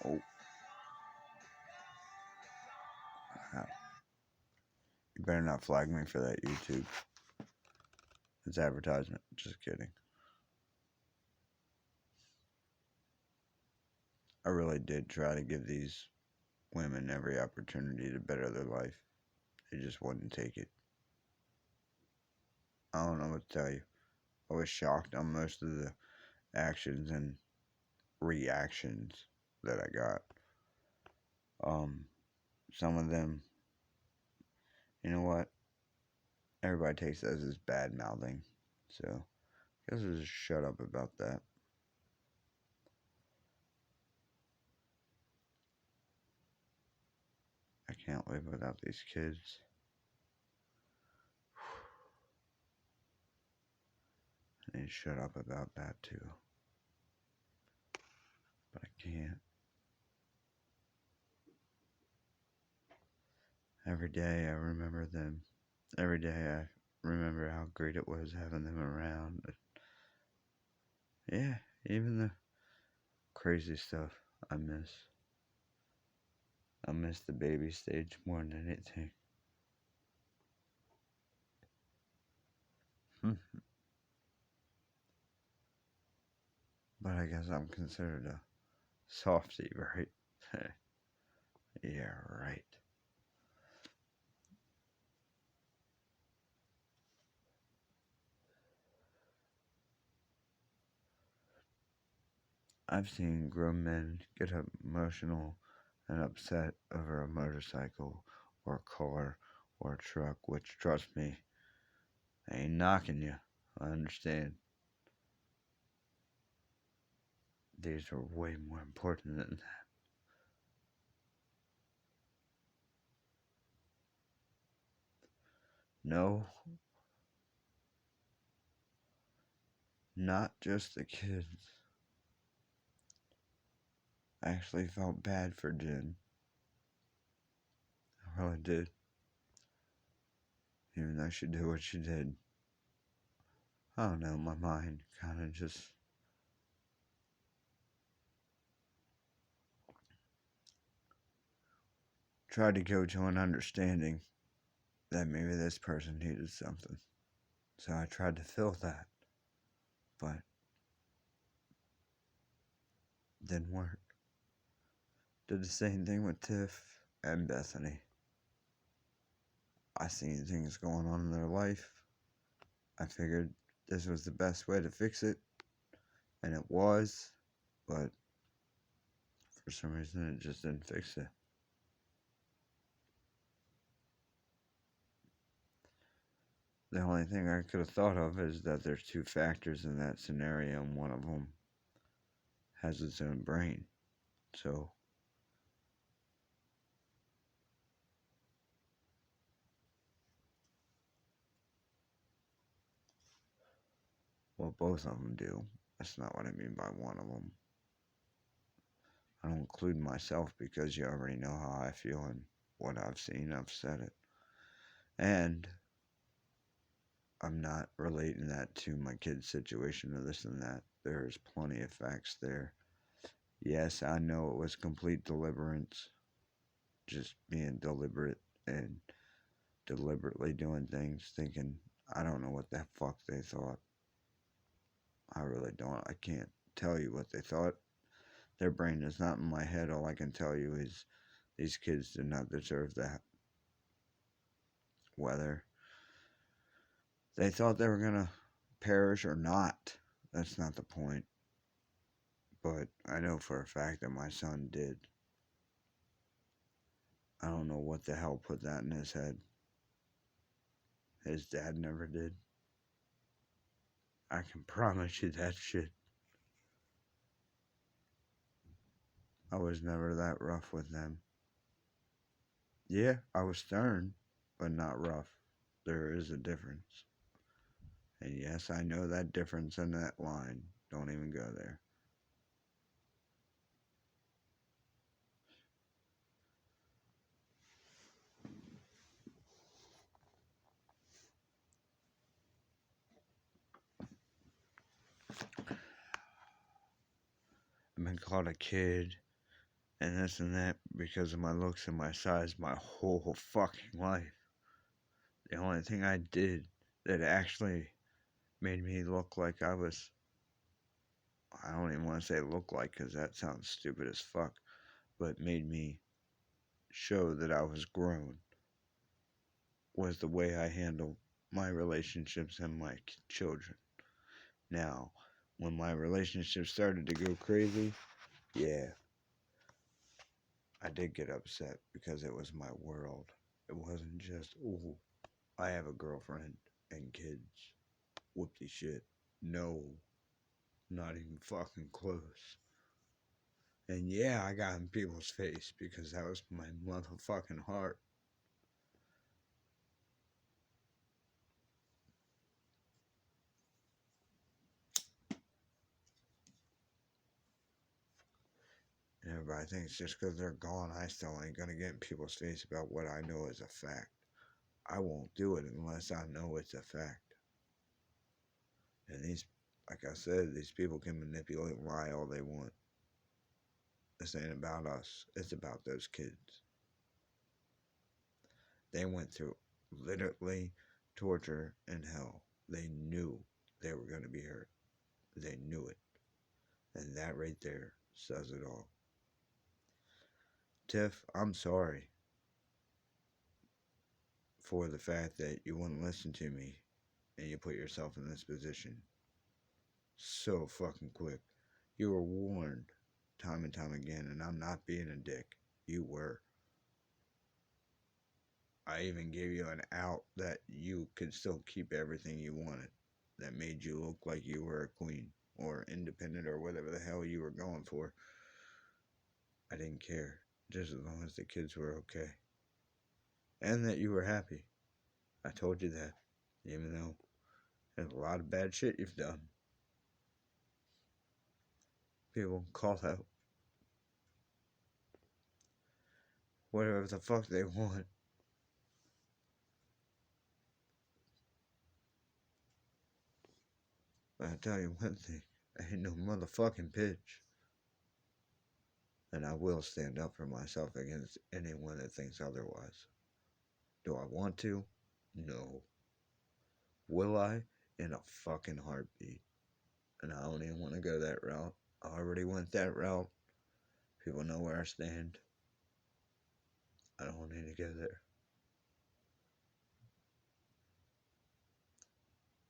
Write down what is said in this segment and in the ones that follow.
Oh, you better not flag me for that, YouTube. It's advertisement. Just kidding. I really did try to give these women every opportunity to better their life. They just wouldn't take it. I don't know what to tell you. I was shocked on most of the actions and reactions that I got. Some of them, you know what? Everybody takes that as bad mouthing. So, I guess I'll just shut up about that. I can't live without these kids. I need to shut up about that too. But I can't. Every day I remember them. Every day I remember how great it was having them around. But yeah, even the crazy stuff I miss. I miss the baby stage more than anything. But I guess I'm considered a softie, right? Yeah, right. I've seen grown men get emotional and upset over a motorcycle or a car or a truck, which, trust me, I ain't knocking you. I understand. These are way more important than that. No, not just the kids. I actually felt bad for Jen. I really did. Even though she did what she did. I don't know, my mind kind of just tried to go to an understanding that maybe this person needed something. So I tried to fill that, but didn't work. Did the same thing with Tiff and Bethany. I seen things going on in their life. I figured this was the best way to fix it, and it was, but for some reason it just didn't fix it. The only thing I could have thought of is that there's two factors in that scenario, and one of them has its own brain. So, well, both of them do. That's not what I mean by one of them. I don't include myself because you already know how I feel and what I've seen. I've said it. And I'm not relating that to my kid's situation or this and that. There's plenty of facts there. Yes, I know it was complete deliverance, just being deliberate and deliberately doing things, thinking, I don't know what the fuck they thought. I really don't. I can't tell you what they thought. Their brain is not in my head. All I can tell you is these kids did not deserve that. Whether they thought they were going to perish or not, that's not the point. But I know for a fact that my son did. I don't know what the hell put that in his head. His dad never did. I can promise you that shit. I was never that rough with them. Yeah, I was stern, but not rough. There is a difference. And yes, I know that difference in that line. Don't even go there. I've been called a kid, and this and that because of my looks and my size my whole fucking life. The only thing I did that actually made me look like I don't even want to say look like because that sounds stupid as fuck, but made me show that I was grown was the way I handled my relationships and my children. Now, when my relationship started to go crazy, yeah, I did get upset because it was my world. It wasn't just, ooh, I have a girlfriend and kids. Whoopty shit. No, not even fucking close. And yeah, I got in people's face because that was my motherfucking heart. And everybody thinks just because they're gone, I still ain't gonna get in people's face about what I know is a fact. I won't do it unless I know it's a fact. And like I said, these people can manipulate and lie all they want. This ain't about us, it's about those kids. They went through literally torture and hell. They knew they were going to be hurt. They knew it. And that right there says it all. Tiff, I'm sorry for the fact that you wouldn't listen to me and you put yourself in this position so fucking quick. You were warned time and time again, and I'm not being a dick. You were. I even gave you an out that you could still keep everything you wanted. That made you look like you were a queen or independent or whatever the hell you were going for. I didn't care. Just as long as the kids were okay. And that you were happy. I told you that. Even though there's a lot of bad shit you've done. People call out whatever the fuck they want. But I tell you one thing. I ain't no motherfucking bitch. And I will stand up for myself against anyone that thinks otherwise. Do I want to? No. Will I? In a fucking heartbeat. And I don't even want to go that route. I already went that route. People know where I stand. I don't need to go there.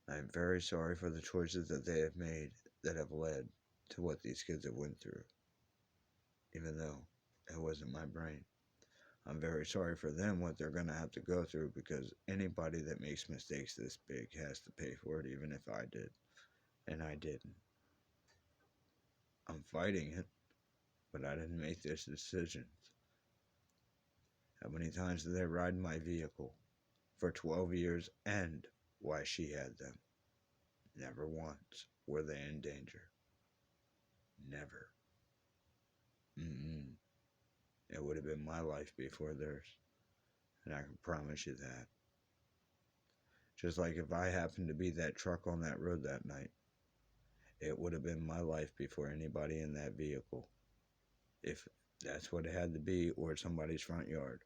I'm very sorry for the choices that they have made that have led to what these kids have went through. Even though it wasn't my brain. I'm very sorry for them what they're going to have to go through because anybody that makes mistakes this big has to pay for it, even if I did. And I didn't. I'm fighting it, but I didn't make those decisions. How many times did they ride my vehicle for 12 years and why she had them? Never once were they in danger. Never. Mm-mm. It would have been my life before theirs. And I can promise you that. Just like if I happened to be that truck on that road that night, it would have been my life before anybody in that vehicle. If that's what it had to be, or somebody's front yard.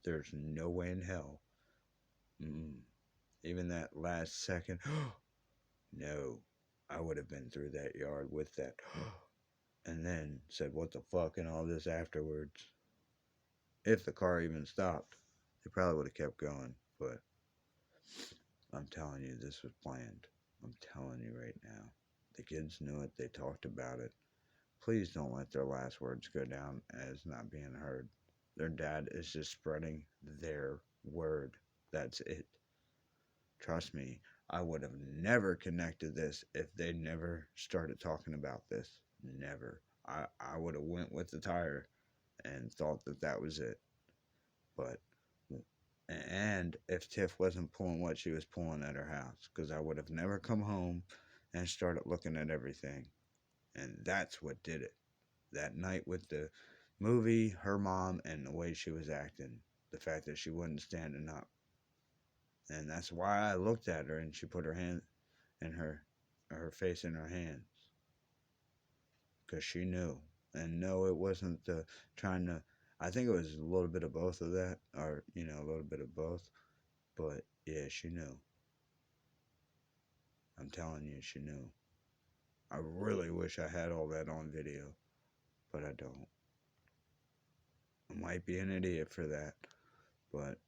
There's no way in hell. Mm-mm. Even that last second, no, I would have been through that yard with that. And then said, what the fuck, and all this afterwards. If the car even stopped, they probably would have kept going. But I'm telling you, this was planned. I'm telling you right now. The kids knew it. They talked about it. Please don't let their last words go down as not being heard. Their dad is just spreading their word. That's it. Trust me, I would have never connected this if they never started talking about this. Never. I would have went with the tire and thought that that was it. But and if Tiff wasn't pulling what she was pulling at her house, because I would have never come home and started looking at everything. And that's what did it. That night with the movie, her mom, and the way she was acting, the fact that she wasn't standing up. And that's why I looked at her and she put her hand in her face in her hands. Because she knew. And no, it wasn't the trying to. I think it was a little bit of both of that, or a little bit of both. But yeah, she knew. I'm telling you, she knew. I really wish I had all that on video, but I don't. I might be an idiot for that, but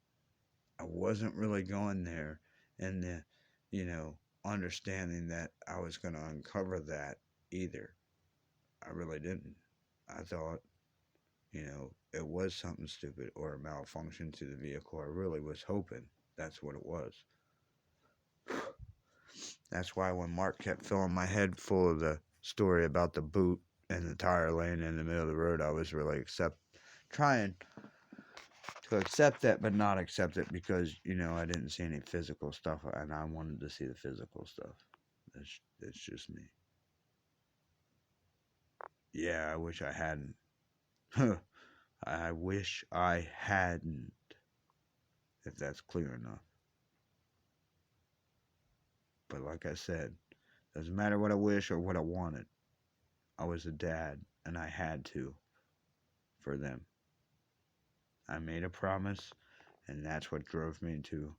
I wasn't really going there and you know, understanding that I was going to uncover that either. I really didn't. I thought, it was something stupid or a malfunction to the vehicle. I really was hoping that's what it was. That's why when Mark kept filling my head full of the story about the boot and the tire laying in the middle of the road, I was really trying to accept that, but not accept it because I didn't see any physical stuff, and I wanted to see the physical stuff. That's just me. Yeah, I wish I hadn't. I wish I hadn't. If that's clear enough. But like I said, doesn't matter what I wish or what I wanted. I was a dad, and I had to for them. I made a promise, and that's what drove me to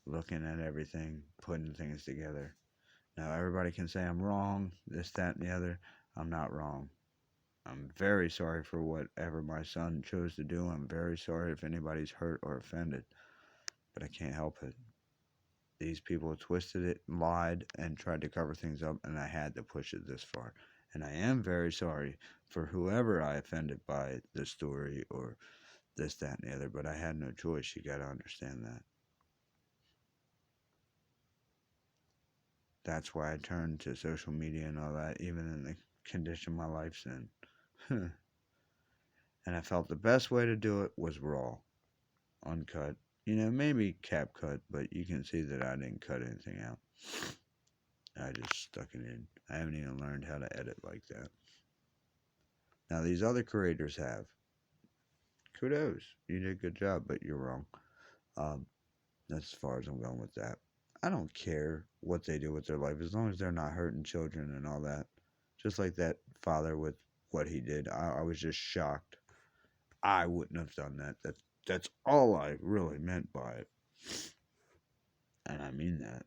looking at everything, putting things together. Now, everybody can say I'm wrong, this, that, and the other. I'm not wrong. I'm very sorry for whatever my son chose to do. I'm very sorry if anybody's hurt or offended, but I can't help it. These people twisted it, lied, and tried to cover things up, and I had to push it this far. And I am very sorry for whoever I offended by this story or this, that, and the other, but I had no choice. You got to understand that. That's why I turned to social media and all that, even in the condition my life's in. And I felt the best way to do it was raw, uncut. Maybe cap cut, but you can see that I didn't cut anything out. I just stuck it in. I haven't even learned how to edit like that. Now, these other creators have. Kudos. You did a good job, but you're wrong. That's as far as I'm going with that. I don't care what they do with their life as long as they're not hurting children and all that. Just like that father with what he did. I was just shocked. I wouldn't have done that. That's all I really meant by it. And I mean that.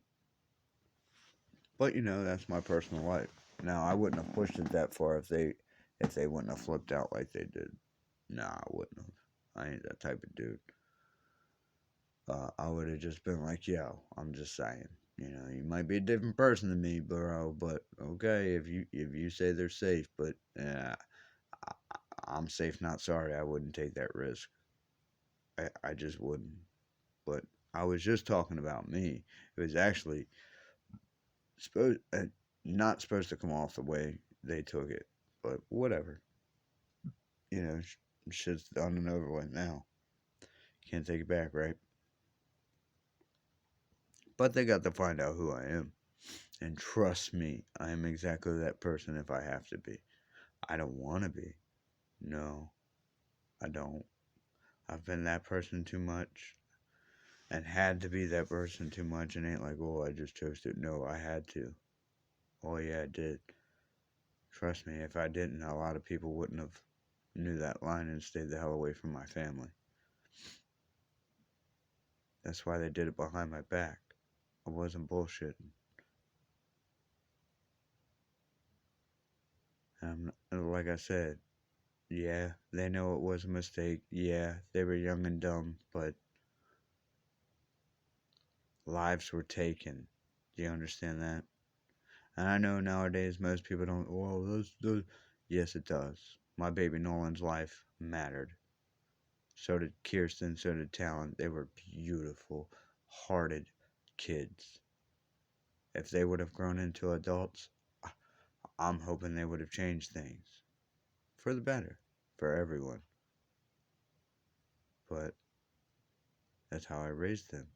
But that's my personal life. Now I wouldn't have pushed it that far if they wouldn't have flipped out like they did. Nah, I wouldn't have. I ain't that type of dude. I would have just been like, yo, I'm just saying. You might be a different person than me, bro, but okay, if you say they're safe, but I'm safe, not sorry. I wouldn't take that risk. I just wouldn't. But I was just talking about me. It was actually supposed not supposed to come off the way they took it, but whatever. Shit's done and over with now. Can't take it back, right? But they got to find out who I am. And trust me, I am exactly that person if I have to be. I don't want to be. No, I don't. I've been that person too much and had to be that person too much and ain't like, oh, I just chose to. No, I had to. Oh, yeah, I did. Trust me, if I didn't, a lot of people wouldn't have knew that line and stayed the hell away from my family. That's why they did it behind my back. I wasn't bullshitting. Like I said, yeah, they know it was a mistake. Yeah, they were young and dumb, but lives were taken. Do you understand that? And I know nowadays most people don't. Well, those. Yes, it does. My baby Nolan's life mattered. So did Kirsten. So did Talon. They were beautiful, hearted kids. If they would have grown into adults, I'm hoping they would have changed things for the better for everyone. But that's how I raised them.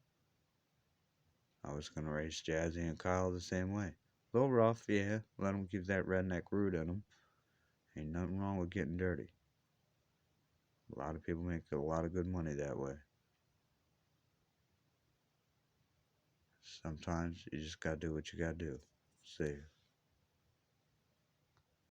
I was going to raise Jazzy and Kyle the same way. A little rough, yeah. Let them keep that redneck root in them. Ain't nothing wrong with getting dirty. A lot of people make a lot of good money that way. Sometimes you just gotta do what you gotta do. See you.